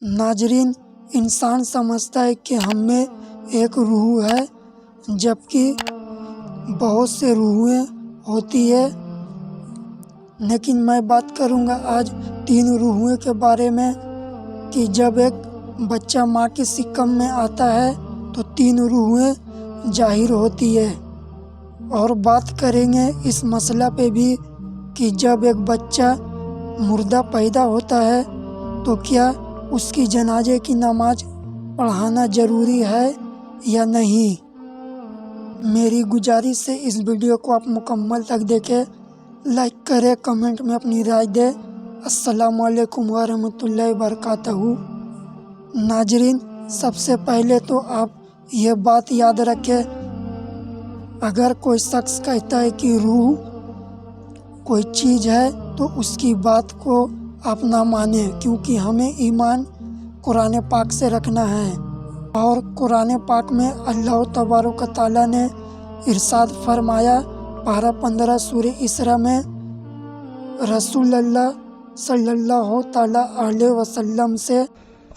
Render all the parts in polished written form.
नाजरीन, इंसान समझता है कि हम में एक रूह है, जबकि बहुत से रूहें होती है। लेकिन मैं बात करूंगा आज 3 रूहों के बारे में कि जब एक बच्चा माँ की सिक्कम में आता है तो 3 रूहें जाहिर होती है। और बात करेंगे इस मसला पे भी कि जब एक बच्चा मुर्दा पैदा होता है तो क्या उसकी जनाजे की नमाज पढ़ाना ज़रूरी है या नहीं। मेरी गुजारिश है इस वीडियो को आप मुकम्मल तक देखें, लाइक करें, कमेंट में अपनी राय दें। अस्सलामु अलैकुम व रहमतुल्लाहि व बरकातहू। नाजरीन, सबसे पहले तो आप ये बात याद रखें, अगर कोई शख्स कहता है कि रूह कोई चीज़ है तो उसकी बात को आप ना माने, क्योंकि हमें ईमान कुरान पाक से रखना है। और कुरान पाक में अल्लाह तबारक तआला ने इरशाद फरमाया, पारा 15 सूरह इसरा में, रसूलुल्लाह सल्लल्लाहु तआला अलैहि वसल्लम से,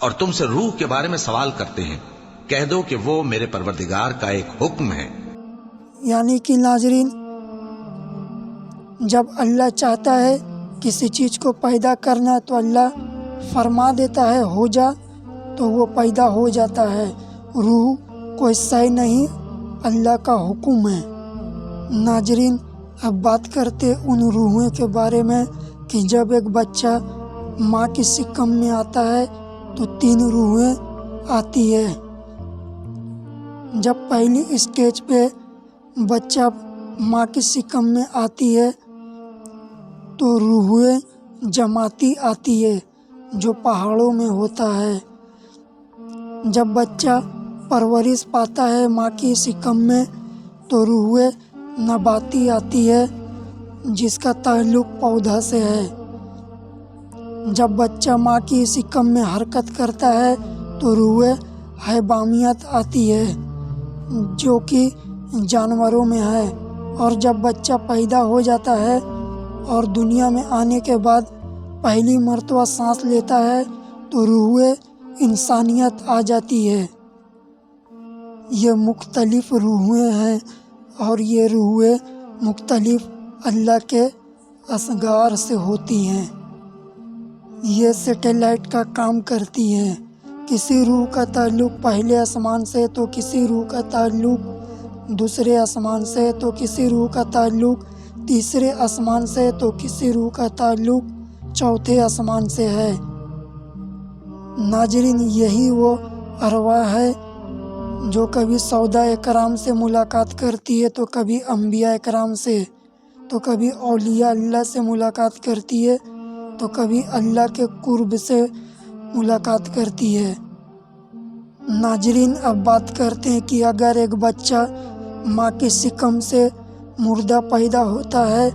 और तुमसे रूह के बारे में सवाल करते हैं, कह दो कि वो मेरे परवरदिगार का एक हुक्म है। यानी कि नाजरीन, जब अल्लाह चाहता है किसी चीज़ को पैदा करना तो अल्लाह फरमा देता है हो जा, तो वो पैदा हो जाता है। रूह कोई शय नहीं, अल्लाह का हुक्म है। नाजरीन, अब बात करते उन रूहों के बारे में कि जब एक बच्चा माँ की सिक्कम में आता है तो 3 रूहें आती है। जब पहली स्टेज पे बच्चा माँ की सिक्कम में आती है तो रूहें जमाती आती है, जो पहाड़ों में होता है। जब बच्चा परवरिश पाता है माँ की सिक्कम में तो रूहें नबाती आती है, जिसका ताल्लुक़ पौधा से है। जब बच्चा माँ की सिक्कम में हरकत करता है तो रूहें हैवानियत आती है, जो कि जानवरों में है। और जब बच्चा पैदा हो जाता है और दुनिया में आने के बाद पहली मर्तबा सांस लेता है तो रूहें इंसानियत आ जाती है। ये मुख्तलिफ रूहें हैं और ये रूहें मुख्तलिफ अल्लाह के असगार से होती हैं। ये सैटेलाइट का काम करती हैं। किसी रूह का ताल्लुक़ पहले आसमान से तो किसी रूह का ताल्लुक़ दूसरे आसमान से, तो किसी रूह का ताल्लुक़ तीसरे आसमान से, तो किसी रूह का ताल्लुक़ चौथे आसमान से है। नाजरीन, यही वो अरवाह है जो कभी सौदा इकराम से मुलाकात करती है, तो कभी अंबिया इकराम से, तो कभी औलिया अल्लाह से मुलाकात करती है, तो कभी अल्लाह के कुर्ब से मुलाकात करती है। नाजरीन, अब बात करते हैं कि अगर एक बच्चा माँ की सिक्कम से मुर्दा पैदा होता है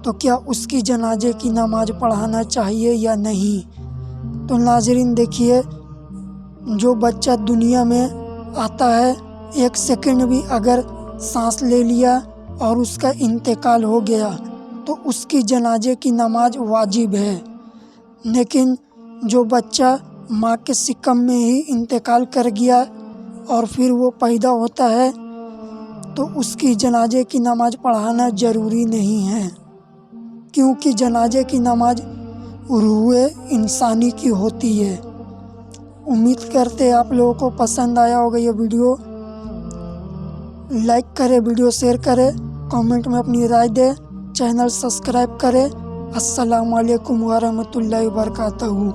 तो क्या उसकी जनाजे की नमाज पढ़ाना चाहिए या नहीं। तो नाजरीन देखिए, जो बच्चा दुनिया में आता है, 1 सेकंड भी अगर सांस ले लिया और उसका इंतकाल हो गया तो उसकी जनाजे की नमाज वाजिब है। लेकिन जो बच्चा माँ के सिक्कम में ही इंतकाल कर गया और फिर वो पैदा होता है तो उसकी जनाजे की नमाज पढ़ाना ज़रूरी नहीं है, क्योंकि जनाजे की नमाज रूह इंसानी की होती है। उम्मीद करते हैं आप लोगों को पसंद आया होगा ये वीडियो। लाइक करें, वीडियो शेयर करें, कमेंट में अपनी राय दें, चैनल सब्सक्राइब करें। अस्सलामु अलैकुम व रहमतुल्लाहि व बरकातहू।